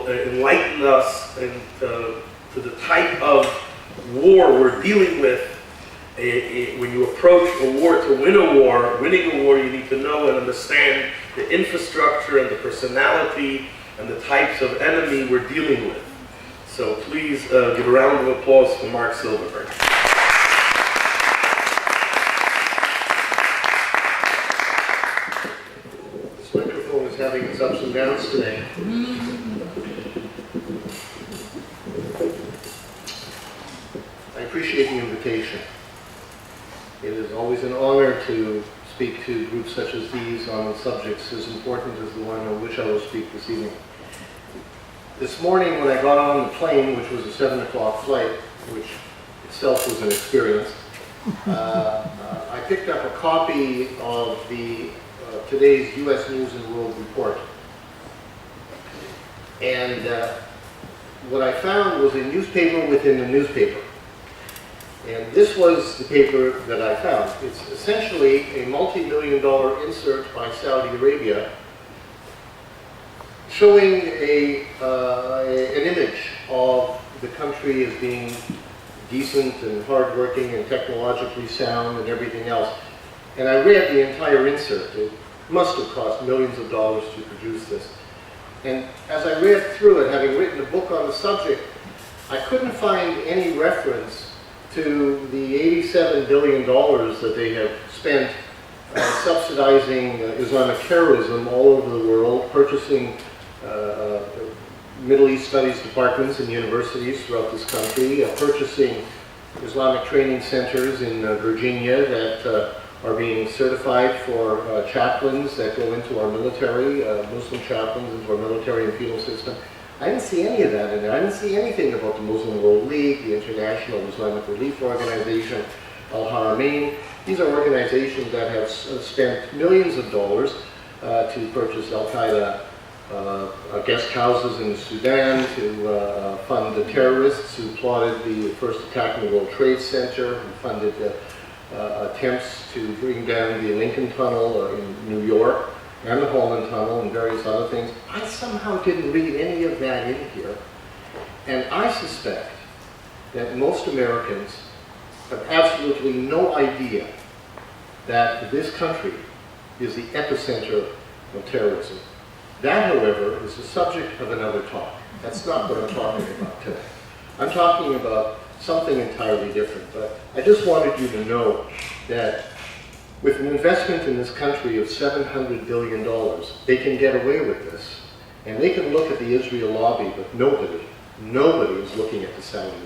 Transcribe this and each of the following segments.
enlighten us to the type of war we're dealing with. When you approach a war to win a war, winning a war, you need to know and understand the infrastructure and the personality and the types of enemy we're dealing with. So please give a round of applause for Mark Silverberg. This microphone is having its ups and downs today. I appreciate the invitation. It is always an honor to speak to groups such as these on subjects as important as the one on which I will speak this evening. This morning when I got on the plane, which was a 7 o'clock flight, which itself was an experience, I picked up a copy of the today's U.S. News and World Report. And what I found was a newspaper within a newspaper. And this was the paper that I found. It's essentially a multi-million-dollar insert by Saudi Arabia showing an image of the country as being decent and hardworking and technologically sound and everything else. And I read the entire insert. It must have cost millions of dollars to produce this. And as I read through it, having written a book on the subject, I couldn't find any reference to the $87 billion that they have spent subsidizing Islamic terrorism all over the world, purchasing Middle East studies departments in universities throughout this country, purchasing Islamic training centers in Virginia that are being certified for chaplains that go into our military, Muslim chaplains into our military and penal system. I didn't see any of that in there. I didn't see anything about the Muslim World League, the International Islamic Relief Organization, Al-Haramain. These are organizations that have spent millions of dollars to purchase Al-Qaeda guest houses in Sudan, to fund the terrorists who plotted the first attack on the World Trade Center, who funded attempts to bring down the Lincoln Tunnel in New York, and the Holland Tunnel and various other things. I somehow didn't read any of that in here. And I suspect that most Americans have absolutely no idea that this country is the epicenter of terrorism. That, however, is the subject of another talk. That's not what I'm talking about today. I'm talking about something entirely different. But I just wanted you to know that with an investment in this country of $700 billion, they can get away with this. And they can look at the Israel lobby, but nobody is looking at the Saudi lobby.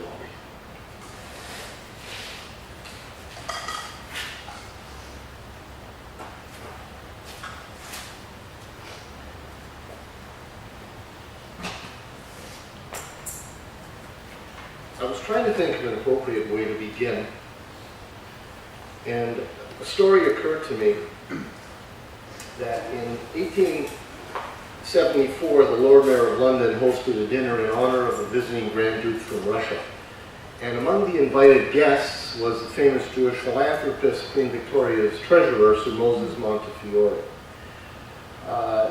I was trying to think of an appropriate way to begin, and a story occurred to me that in 1874, the Lord Mayor of London hosted a dinner in honor of a visiting Grand Duke from Russia. And among the invited guests was the famous Jewish philanthropist, Queen Victoria's treasurer, Sir Moses Montefiore.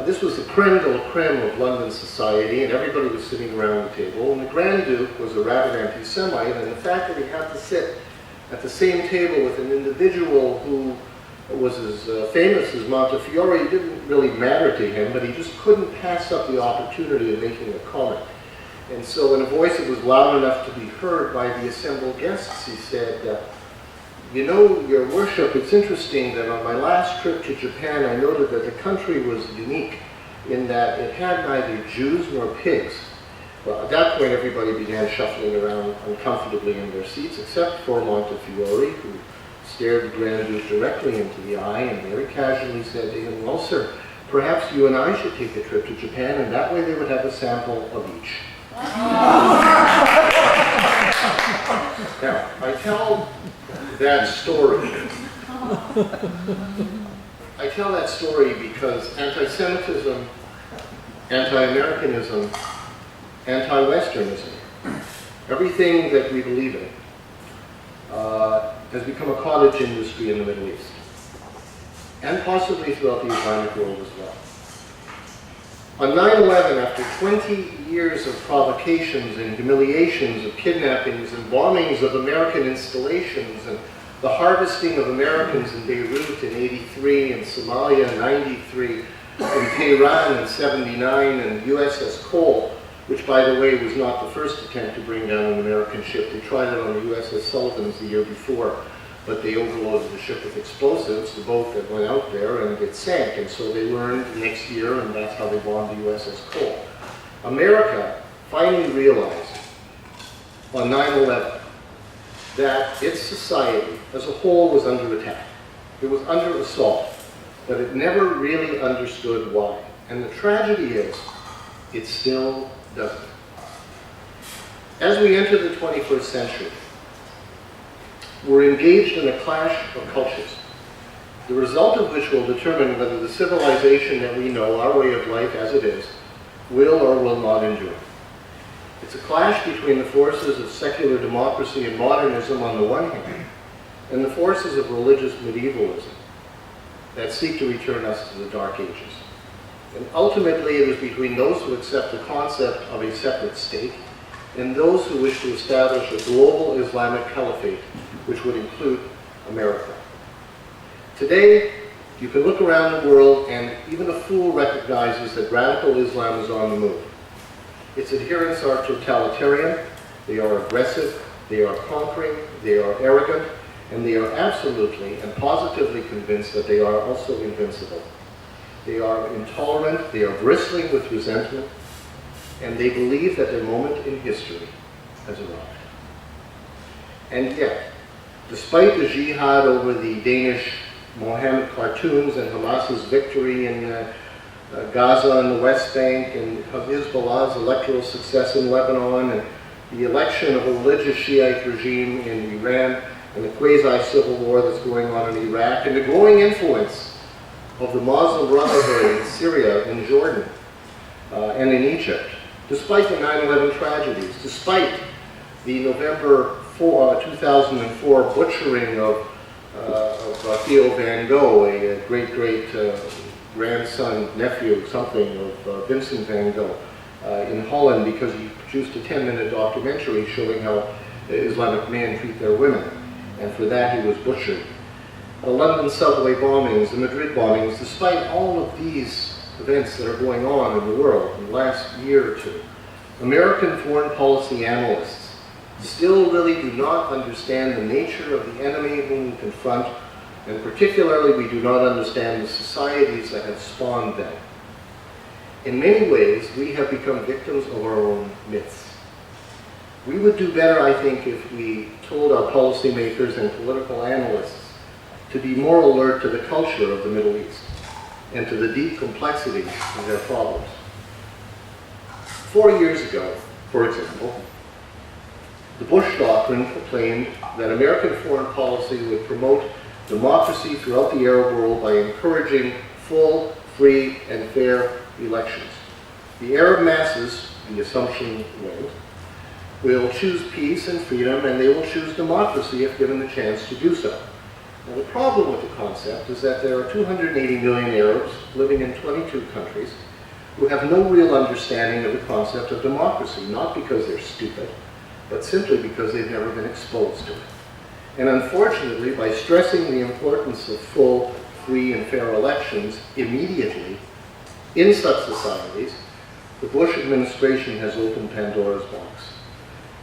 This was the creme de la creme of London society, and everybody was sitting around the table. And the Grand Duke was a rabid anti-Semite, and the fact that he had to sit at the same table with an individual who was as famous as Montefiore didn't really matter to him, but he just couldn't pass up the opportunity of making a comment. And so in a voice that was loud enough to be heard by the assembled guests, he said, you know, Your Worship, it's interesting that on my last trip to Japan, I noted that the country was unique in that it had neither Jews nor pigs. Well, at that point, everybody began shuffling around uncomfortably in their seats, except for Montefiore, who stared the Grand Duke directly into the eye and very casually said to him, well, sir, perhaps you and I should take a trip to Japan, and that way they would have a sample of each. Now, I tell that story. I tell that story because anti-Semitism, anti-Americanism, anti-Westernism, everything that we believe in, has become a cottage industry in the Middle East, and possibly throughout the Islamic world as well. On 9/11, after 20 years of provocations and humiliations, of kidnappings and bombings of American installations, and the harvesting of Americans in Beirut in 83, in Somalia in 93, in Tehran in 79, and USS Cole, which, by the way, was not the first attempt to bring down an American ship. They tried it on the USS Sullivan's the year before, but they overloaded the ship with explosives, the boat that went out there, and it sank. And so they learned the next year, and that's how they bombed the USS Cole. America finally realized on 9/11 that its society as a whole was under attack. It was under assault, but it never really understood why. And the tragedy is, it still doesn't. As we enter the 21st century, we're engaged in a clash of cultures, the result of which will determine whether the civilization that we know, our way of life as it is, will or will not endure. It's a clash between the forces of secular democracy and modernism on the one hand, and the forces of religious medievalism that seek to return us to the Dark Ages. And ultimately, it is between those who accept the concept of a separate state and those who wish to establish a global Islamic caliphate, which would include America. Today, you can look around the world and even a fool recognizes that radical Islam is on the move. Its adherents are totalitarian, they are aggressive, they are conquering, they are arrogant, and they are absolutely and positively convinced that they are also invincible. They are intolerant, they are bristling with resentment, and they believe that their moment in history has arrived. And yet, despite the jihad over the Danish Mohammed cartoons and Hamas's victory in Gaza and the West Bank, and Hezbollah's electoral success in Lebanon, and the election of a religious Shiite regime in Iran, and the quasi-civil war that's going on in Iraq, and the growing influence of the Muslim Brotherhood in Syria and Jordan and in Egypt, despite the 9/11 tragedies, despite the November 2004 butchering of Theo Van Gogh, a great grandson, nephew, something of Vincent Van Gogh in Holland, because he produced a 10-minute documentary showing how Islamic men treat their women, and for that he was butchered. The London subway bombings, the Madrid bombings, despite all of these events that are going on in the world in the last year or two, American foreign policy analysts still really do not understand the nature of the enemy whom we confront, and particularly we do not understand the societies that have spawned them. In many ways, we have become victims of our own myths. We would do better, I think, if we told our policymakers and political analysts to be more alert to the culture of the Middle East and to the deep complexity of their problems. 4 years ago, for example, the Bush Doctrine proclaimed that American foreign policy would promote democracy throughout the Arab world by encouraging full, free, and fair elections. The Arab masses, the assumption went, will choose peace and freedom, and they will choose democracy if given the chance to do so. Now, the problem with the concept is that there are 280 million Arabs living in 22 countries who have no real understanding of the concept of democracy, not because they're stupid, but simply because they've never been exposed to it. And unfortunately, by stressing the importance of full, free, and fair elections immediately in such societies, the Bush administration has opened Pandora's box.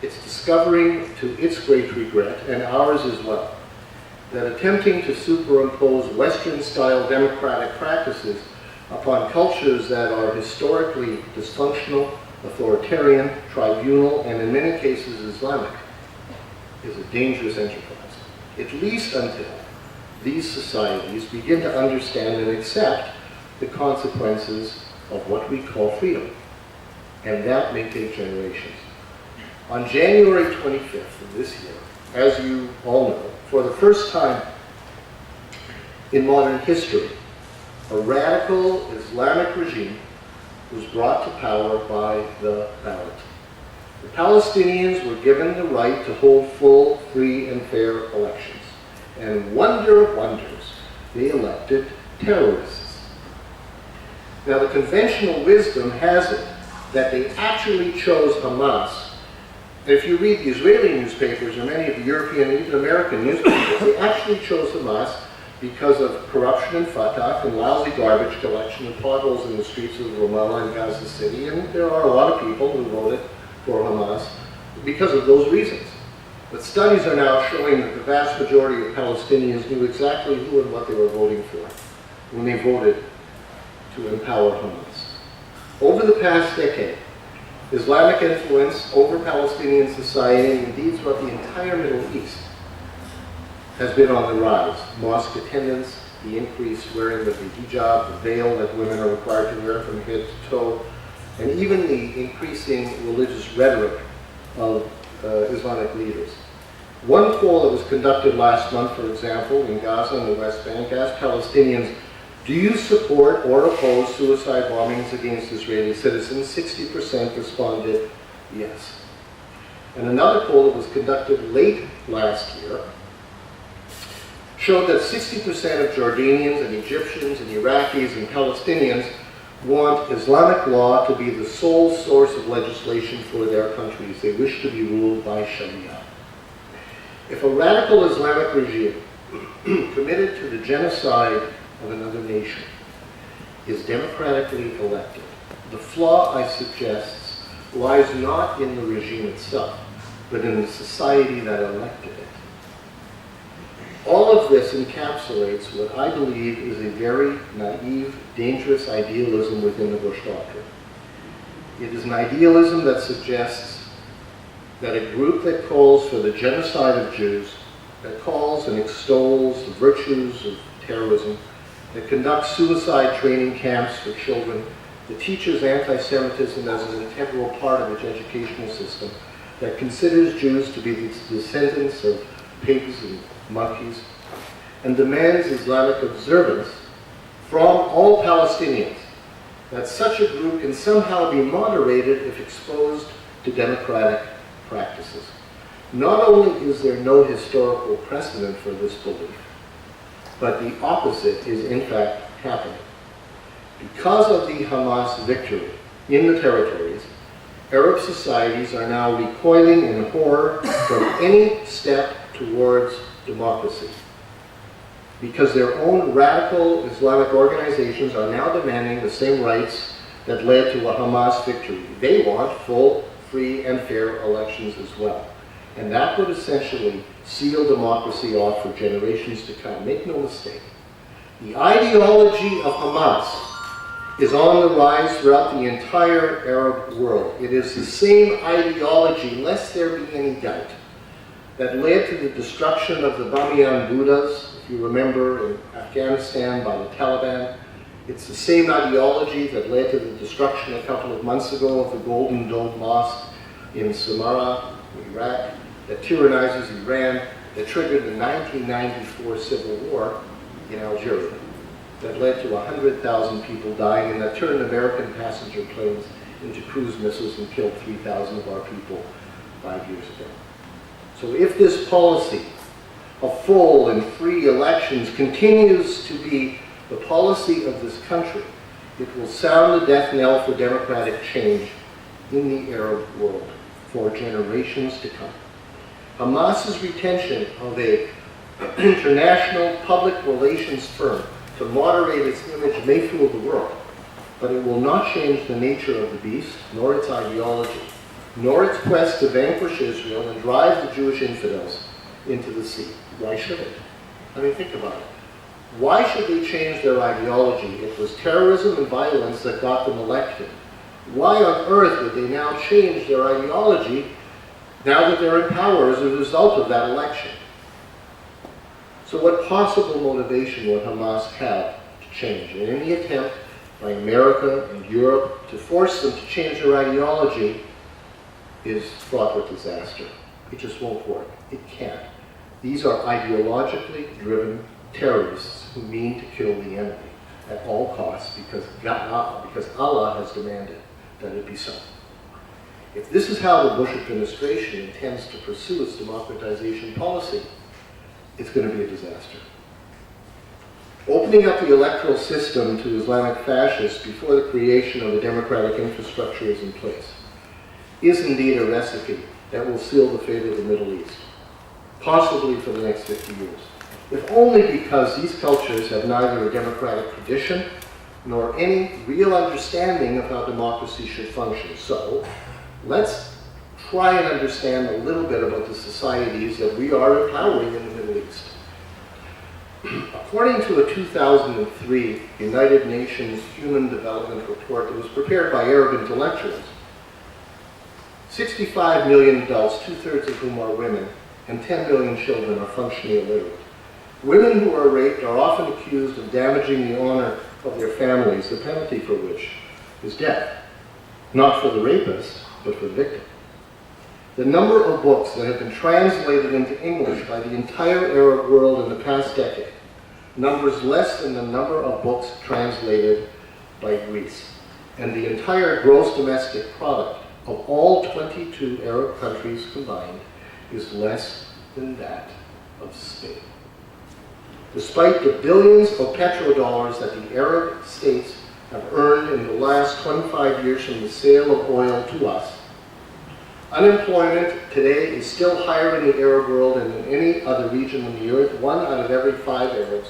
It's discovering, to its great regret, and ours as well, that attempting to superimpose Western-style democratic practices upon cultures that are historically dysfunctional, authoritarian, tribunal, and in many cases Islamic, is a dangerous enterprise, at least until these societies begin to understand and accept the consequences of what we call freedom. And that may take generations. On January 25th of this year, as you all know, for the first time in modern history, a radical Islamic regime was brought to power by the ballot. The Palestinians were given the right to hold full, free, and fair elections. And wonder of wonders, they elected terrorists. Now, the conventional wisdom has it that they actually chose Hamas. And if you read the Israeli newspapers or many of the European and even American newspapers, they actually chose Hamas because of corruption in Fatah and lousy garbage collection and potholes in the streets of Ramallah and Gaza City. And there are a lot of people who voted for Hamas because of those reasons. But studies are now showing that the vast majority of Palestinians knew exactly who and what they were voting for when they voted to empower Hamas. Over the past decade, Islamic influence over Palestinian society, and indeed throughout the entire Middle East, has been on the rise. Mosque attendance, the increased wearing of the hijab, the veil that women are required to wear from head to toe, and even the increasing religious rhetoric of Islamic leaders. One poll that was conducted last month, for example, in Gaza and the West Bank, asked Palestinians, do you support or oppose suicide bombings against Israeli citizens? 60% responded yes. And another poll that was conducted late last year showed that 60% of Jordanians and Egyptians and Iraqis and Palestinians want Islamic law to be the sole source of legislation for their countries. They wish to be ruled by Sharia. If a radical Islamic regime committed to the genocide of another nation is democratically elected, the flaw, I suggest, lies not in the regime itself, but in the society that elected it. All of this encapsulates what I believe is a very naive, dangerous idealism within the Bush Doctrine. It is an idealism that suggests that a group that calls for the genocide of Jews, that calls and extols the virtues of terrorism, that conducts suicide training camps for children, that teaches anti-Semitism as an integral part of its educational system, that considers Jews to be the descendants of pigs and monkeys, and demands Islamic observance from all Palestinians, that such a group can somehow be moderated if exposed to democratic practices. Not only is there no historical precedent for this belief, but the opposite is in fact happening. Because of the Hamas victory in the territories, Arab societies are now recoiling in horror from any step towards democracy, because their own radical Islamic organizations are now demanding the same rights that led to a Hamas victory. They want full, free, and fair elections as well. And that would essentially seal democracy off for generations to come. Make no mistake. The ideology of Hamas is on the rise throughout the entire Arab world. It is the same ideology, lest there be any doubt, that led to the destruction of the Bamiyan Buddhas, if you remember, in Afghanistan by the Taliban. It's the same ideology that led to the destruction a couple of months ago of the Golden Dome Mosque in Samarra, Iraq, that tyrannizes Iran, that triggered the 1994 civil war in Algeria, that led to 100,000 people dying, and that turned American passenger planes into cruise missiles and killed 3,000 of our people 5 years ago. So if this policy of full and free elections continues to be the policy of this country, it will sound the death knell for democratic change in the Arab world for generations to come. Hamas's retention of an international public relations firm to moderate its image may fool the world, but it will not change the nature of the beast, nor its ideology, nor its quest to vanquish Israel and drive the Jewish infidels into the sea. Why should it? I mean, think about it. Why should they change their ideology? It was terrorism and violence that got them elected. Why on earth would they now change their ideology now that they're in power as a result of that election? So what possible motivation would Hamas have to change? In any attempt by America and Europe to force them to change their ideology is fraught with disaster. It just won't work. It can't. These are ideologically driven terrorists who mean to kill the enemy at all costs because Allah has demanded that it be so. If this is how the Bush administration intends to pursue its democratization policy, it's going to be a disaster. Opening up the electoral system to Islamic fascists before the creation of a democratic infrastructure is in place is indeed a recipe that will seal the fate of the Middle East, possibly for the next 50 years, if only because these cultures have neither a democratic tradition nor any real understanding of how democracy should function. So, let's try and understand a little bit about the societies that we are empowering in the Middle East. According to a 2003 United Nations Human Development Report that was prepared by Arab intellectuals, 65 million adults, two-thirds of whom are women, and 10 million children are functionally illiterate. Women who are raped are often accused of damaging the honor of their families, the penalty for which is death. Not for the rapist, but for the victim. The number of books that have been translated into English by the entire Arab world in the past decade numbers less than the number of books translated by Greece. And the entire gross domestic product of all 22 Arab countries combined is less than that of Spain. Despite the billions of petrodollars that the Arab states have earned in the last 25 years from the sale of oil to us, unemployment today is still higher in the Arab world than in any other region on the earth. 1 out of every 5 Arabs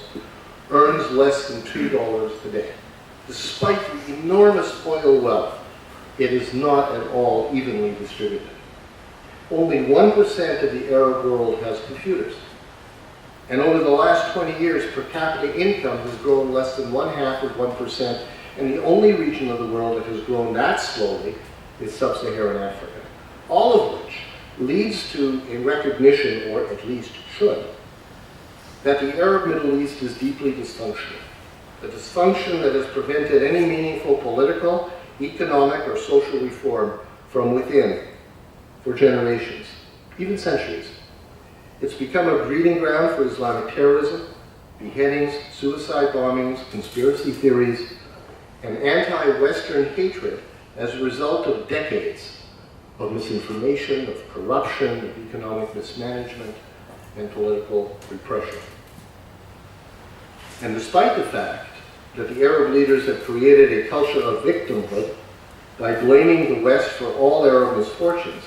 earns less than $2 a day. Despite the enormous oil wealth, it is not at all evenly distributed. Only 1% of the Arab world has computers. And over the last 20 years, per capita income has grown less than 1/2 of 1%, and the only region of the world that has grown that slowly is sub-Saharan Africa. All of which leads to a recognition, or at least should, that the Arab Middle East is deeply dysfunctional. A dysfunction that has prevented any meaningful political, economic, or social reform from within for generations, even centuries. It's become a breeding ground for Islamic terrorism, beheadings, suicide bombings, conspiracy theories, and anti-Western hatred as a result of decades of misinformation, of corruption, of economic mismanagement, and political repression. And despite the fact that the Arab leaders have created a culture of victimhood by blaming the West for all Arab misfortunes,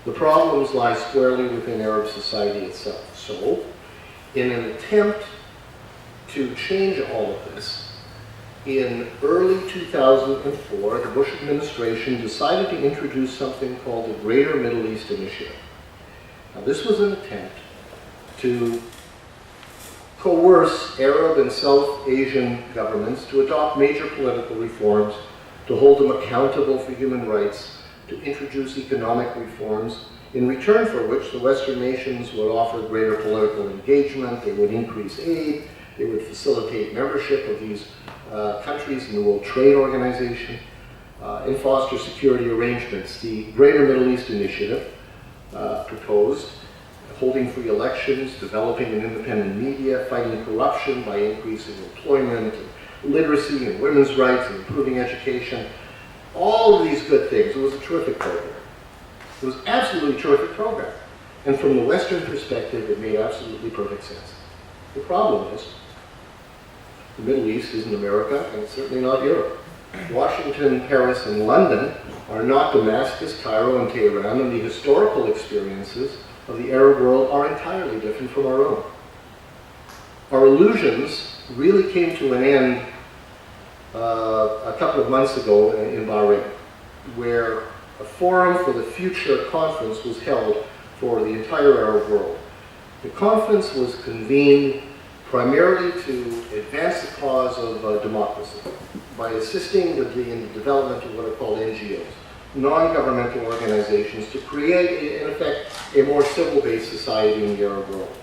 the problems lie squarely within Arab society itself. So, in an attempt to change all of this, in early 2004, the Bush administration decided to introduce something called the Greater Middle East Initiative. Now, this was an attempt to coerce Arab and South Asian governments to adopt major political reforms, to hold them accountable for human rights, to introduce economic reforms, in return for which the Western nations would offer greater political engagement, they would increase aid, they would facilitate membership of these countries in the World Trade Organization, and foster security arrangements. The Greater Middle East Initiative proposed holding free elections, developing an independent media, fighting corruption by increasing employment, and literacy, and women's rights, and improving education. All of these good things. It was a terrific program. It was absolutely a terrific program. And from the Western perspective, it made absolutely perfect sense. The problem is, the Middle East isn't America, and it's certainly not Europe. Washington, Paris, and London are not Damascus, Cairo, and Tehran, and the historical experiences of the Arab world are entirely different from our own. Our illusions really came to an end a couple of months ago in Bahrain, where a Forum for the Future conference was held for the entire Arab world. The conference was convened primarily to advance the cause of democracy by assisting in the development of what are called NGOs, non-governmental organizations, to create, in effect, a more civil-based society in the Arab world.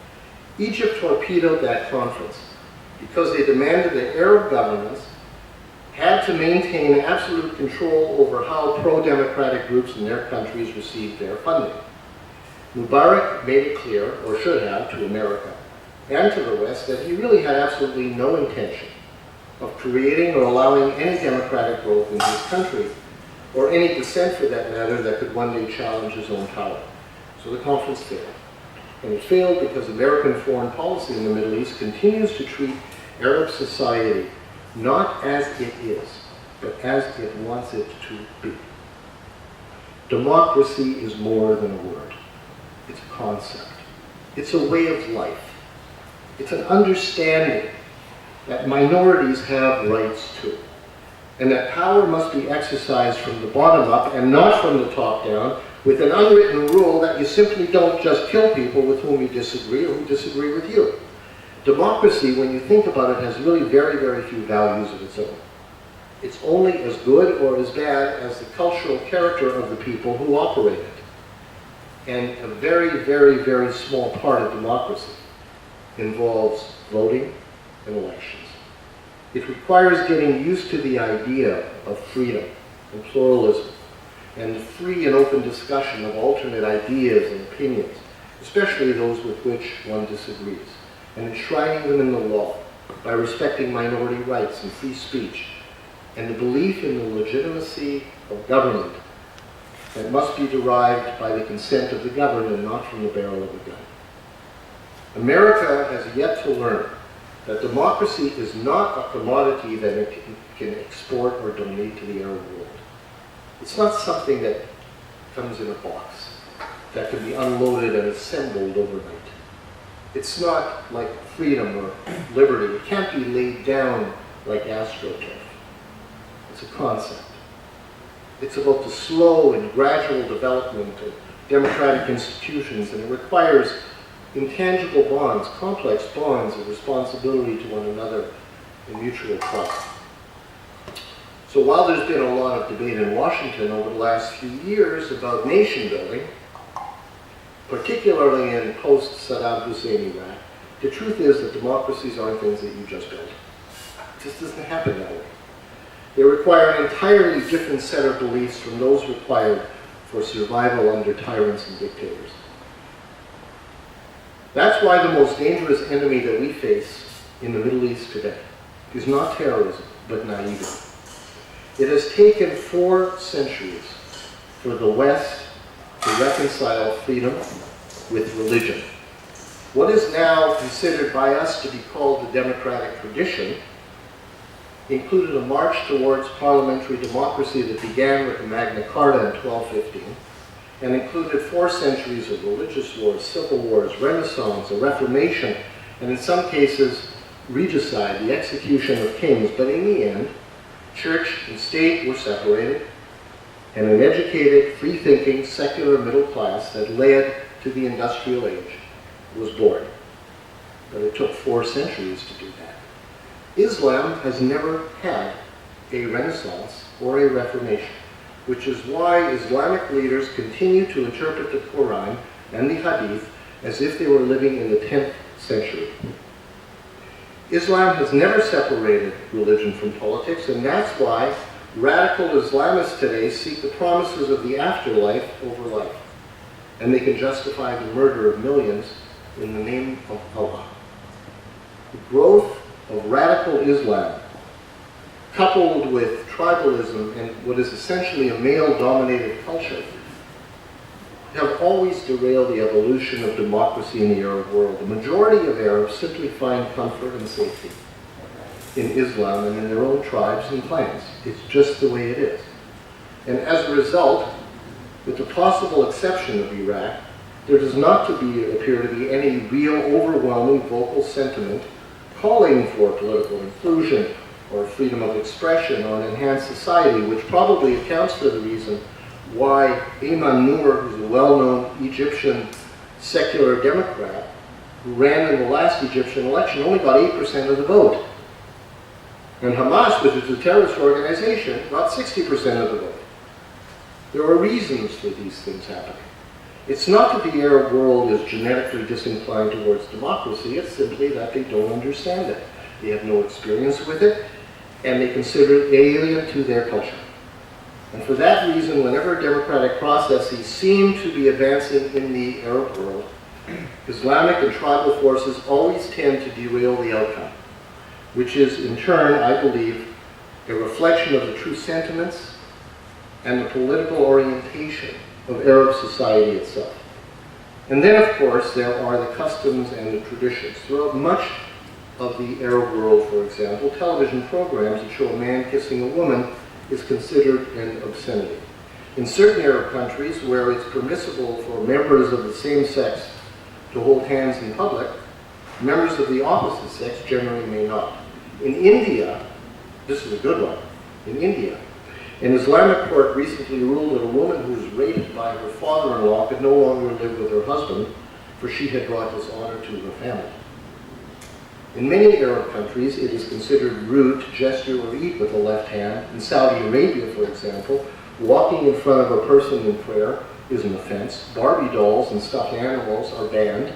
Egypt torpedoed that conference because they demanded that Arab governments had to maintain absolute control over how pro-democratic groups in their countries received their funding. Mubarak made it clear, or should have, to America and to the West, that he really had absolutely no intention of creating or allowing any democratic growth in his country, or any dissent for that matter that could one day challenge his own power. So the conference failed. And it failed because American foreign policy in the Middle East continues to treat Arab society not as it is, but as it wants it to be. Democracy is more than a word. It's a concept. It's a way of life. It's an understanding that minorities have rights too, and that power must be exercised from the bottom up and not from the top down, with an unwritten rule that you simply don't just kill people with whom you disagree or who disagree with you. Democracy, when you think about it, has really very, very few values of its own. It's only as good or as bad as the cultural character of the people who operate it. And a very, very, very small part of democracy involves voting and elections. It requires getting used to the idea of freedom and pluralism and the free and open discussion of alternate ideas and opinions, especially those with which one disagrees, and enshrining them in the law by respecting minority rights and free speech, and the belief in the legitimacy of government that must be derived by the consent of the governed and not from the barrel of a gun. America has yet to learn that democracy is not a commodity that it can export or donate to the Arab world. It's not something that comes in a box that can be unloaded and assembled overnight. It's not like freedom or liberty. It can't be laid down like astroturf. It's a concept. It's about the slow and gradual development of democratic institutions, and it requires intangible bonds, complex bonds of responsibility to one another and mutual trust. So while there's been a lot of debate in Washington over the last few years about nation building, particularly in post-Saddam Hussein Iraq, the truth is that democracies aren't things that you just build. It just doesn't happen that way. They require an entirely different set of beliefs from those required for survival under tyrants and dictators. That's why the most dangerous enemy that we face in the Middle East today is not terrorism, but naivety. It has taken 4 centuries for the West to reconcile freedom with religion. What is now considered by us to be called the democratic tradition included a march towards parliamentary democracy that began with the Magna Carta in 1215 and included 4 centuries of religious wars, civil wars, Renaissance, a Reformation, and in some cases, regicide, the execution of kings. But in the end, church and state were separated, and an educated, free-thinking, secular middle class that led to the industrial age was born. But it took 4 centuries to do that. Islam has never had a Renaissance or a Reformation, which is why Islamic leaders continue to interpret the Quran and the Hadith as if they were living in the 10th century. Islam has never separated religion from politics, and that's why radical Islamists today seek the promises of the afterlife over life, and they can justify the murder of millions in the name of Allah. The growth of radical Islam, coupled with tribalism and what is essentially a male-dominated culture, have always derailed the evolution of democracy in the Arab world. The majority of Arabs simply find comfort and safety in Islam and in their own tribes and clans. It's just the way it is. And as a result, with the possible exception of Iraq, there does not appear to be any real overwhelming vocal sentiment calling for political inclusion or freedom of expression or an enhanced society, which probably accounts for the reason why Ayman Noor, who's a well-known Egyptian secular Democrat, who ran in the last Egyptian election, only got 8% of the vote. And Hamas, which is a terrorist organization, got 60% of the vote. There are reasons for these things happening. It's not that the Arab world is genetically disinclined towards democracy, it's simply that they don't understand it. They have no experience with it, and they consider it alien to their culture. And for that reason, whenever democratic processes seem to be advancing in the Arab world, Islamic and tribal forces always tend to derail the outcome, which is in turn, I believe, a reflection of the true sentiments and the political orientation of Arab society itself. And then, of course, there are the customs and the traditions. Throughout much of the Arab world, for example, television programs that show a man kissing a woman is considered an obscenity. In certain Arab countries where it's permissible for members of the same sex to hold hands in public, members of the opposite sex generally may not. In India, this is a good one, in India, an Islamic court recently ruled that a woman who was raped by her father-in-law could no longer live with her husband, for she had brought dishonor to her family. In many Arab countries, it is considered rude to gesture or eat with the left hand. In Saudi Arabia, for example, walking in front of a person in prayer is an offense. Barbie dolls and stuffed animals are banned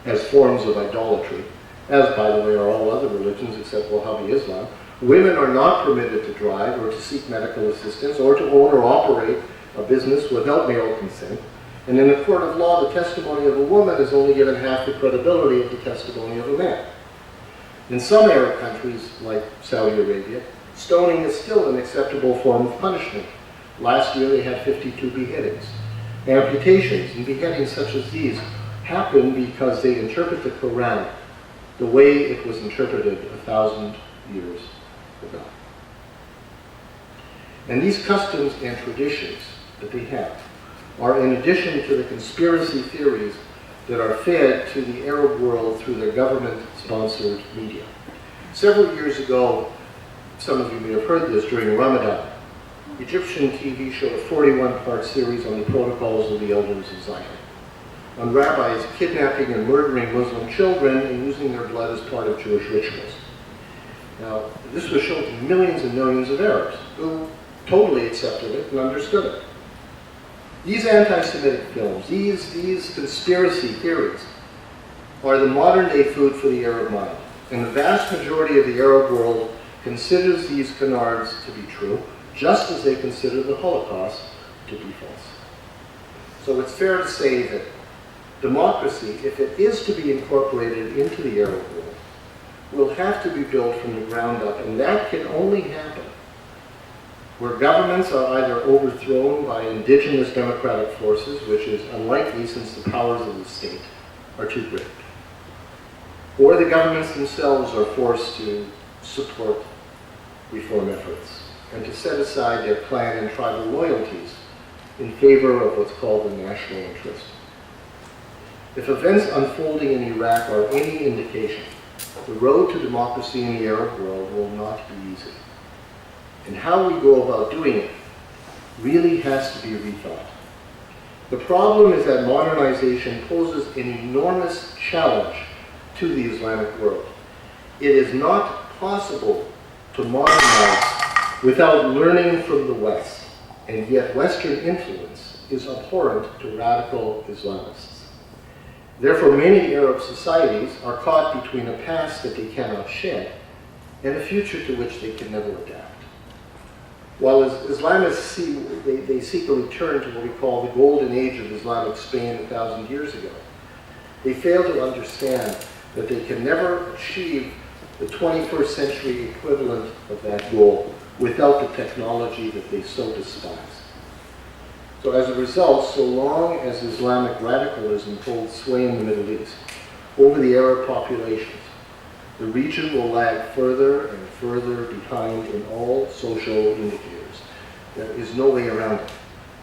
as forms of idolatry, as, by the way, are all other religions except Wahhabi Islam. Women are not permitted to drive or to seek medical assistance or to own or operate a business without male consent. And in a court of law, the testimony of a woman is only given half the credibility of the testimony of a man. In some Arab countries, like Saudi Arabia, stoning is still an acceptable form of punishment. Last year they had 52 beheadings. Amputations and beheadings such as these happen because they interpret the Quran the way it was interpreted 1,000 years ago. And these customs and traditions that they have are in addition to the conspiracy theories that are fed to the Arab world through their government-sponsored media. Several years ago, some of you may have heard this, during Ramadan, Egyptian TV showed a 41-part series on the protocols of the elders of Zion, on rabbis kidnapping and murdering Muslim children and using their blood as part of Jewish rituals. Now, this was shown to millions and millions of Arabs who totally accepted it and understood it. These anti-Semitic films, these conspiracy theories, are the modern-day food for the Arab mind. And the vast majority of the Arab world considers these canards to be true, just as they consider the Holocaust to be false. So it's fair to say that democracy, if it is to be incorporated into the Arab world, will have to be built from the ground up, and that can only happen where governments are either overthrown by indigenous democratic forces, which is unlikely since the powers of the state are too great, or the governments themselves are forced to support reform efforts and to set aside their clan and tribal loyalties in favor of what's called the national interest. If events unfolding in Iraq are any indication, the road to democracy in the Arab world will not be easy. And how we go about doing it really has to be rethought. The problem is that modernization poses an enormous challenge to the Islamic world. It is not possible to modernize without learning from the West, and yet Western influence is abhorrent to radical Islamists. Therefore, many Arab societies are caught between a past that they cannot shed and a future to which they can never adapt. While as Islamists they seek a return to what we call the golden age of Islamic Spain 1,000 years ago, they fail to understand that they can never achieve the 21st century equivalent of that goal without the technology that they so despise. So as a result, so long as Islamic radicalism holds sway in the Middle East over the Arab populations, the region will lag further and further behind in all social indicators. There is no way around it.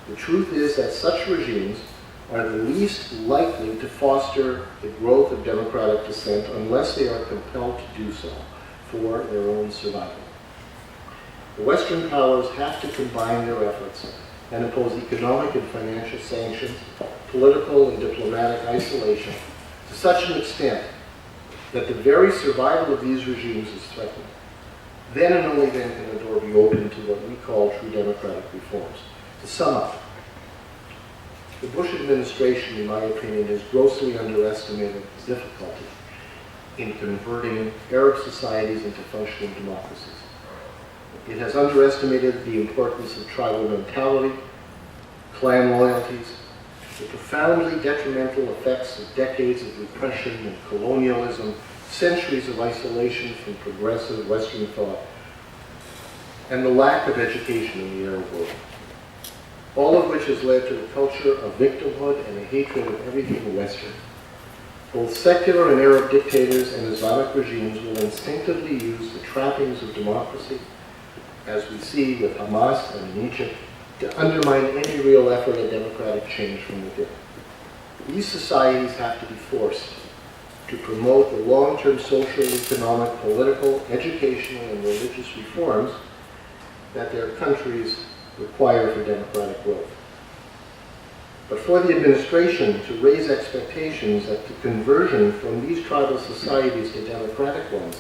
The truth is that such regimes are the least likely to foster the growth of democratic dissent unless they are compelled to do so for their own survival. The Western powers have to combine their efforts and impose economic and financial sanctions, political and diplomatic isolation to such an extent that the very survival of these regimes is threatened. Then and only then can the door be opened to what we call true democratic reforms. To sum up, the Bush administration, in my opinion, has grossly underestimated the difficulty in converting Arab societies into functioning democracies. It has underestimated the importance of tribal mentality, clan loyalties, the profoundly detrimental effects of decades of repression and colonialism, centuries of isolation from progressive Western thought, and the lack of education in the Arab world. all of which has led to a culture of victimhood and a hatred of everything Western. Both secular and Arab dictators and Islamic regimes will instinctively use the trappings of democracy, as we see with Hamas and in Egypt, to undermine any real effort at democratic change from within. These societies have to be forced to promote the long-term social, economic, political, educational, and religious reforms that their countries require for democratic growth. But for the administration to raise expectations that the conversion from these tribal societies to democratic ones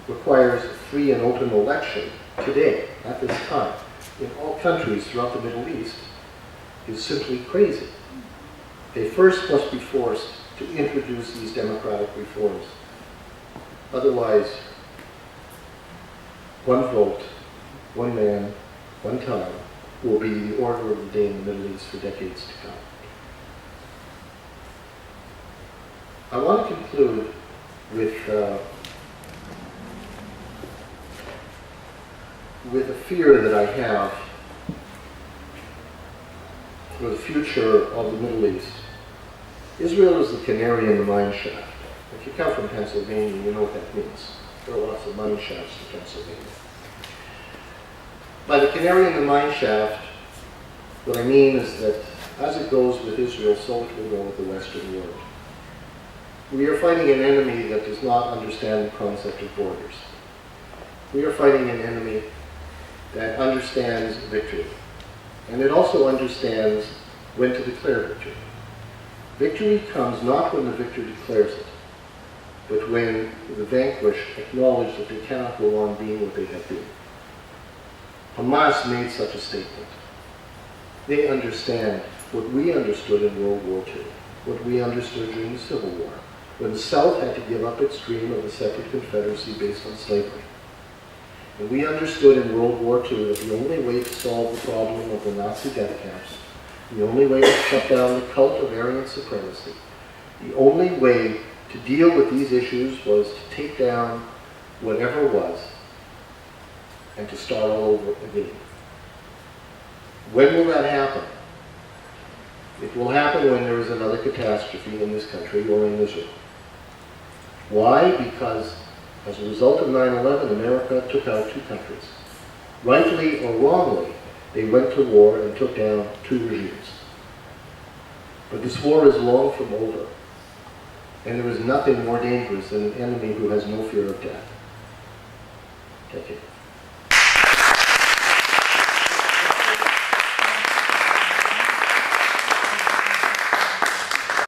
requires a free and open election today, at this time, in all countries throughout the Middle East, is simply crazy. They first must be forced to introduce these democratic reforms. Otherwise, one vote, one man, one time will be the order of the day in the Middle East for decades to come. I want to conclude with a fear that I have for the future of the Middle East. Israel is the canary in the mine shaft. If you come from Pennsylvania, you know what that means. There are lots of mine shafts in Pennsylvania. By the canary in the mine shaft, what I mean is that as it goes with Israel, so it will go with the Western world. We are fighting an enemy that does not understand the concept of borders. We are fighting an enemy that understands victory. And it also understands when to declare victory. Victory comes not when the victor declares it, but when the vanquished acknowledge that they cannot go on being what they have been. Hamas made such a statement. They understand what we understood in World War II, what we understood during the Civil War, when the South had to give up its dream of a separate confederacy based on slavery. And we understood in World War II that the only way to solve the problem of the Nazi death camps, the only way to shut down the cult of Aryan supremacy, the only way to deal with these issues was to take down whatever was and to start all over again. When will that happen? It will happen when there is another catastrophe in this country or in Israel. Why? Because as a result of 9/11, America took out two countries. Rightly or wrongly, they went to war and took down two regimes. But this war is long from over, and there is nothing more dangerous than an enemy who has no fear of death. Thank you.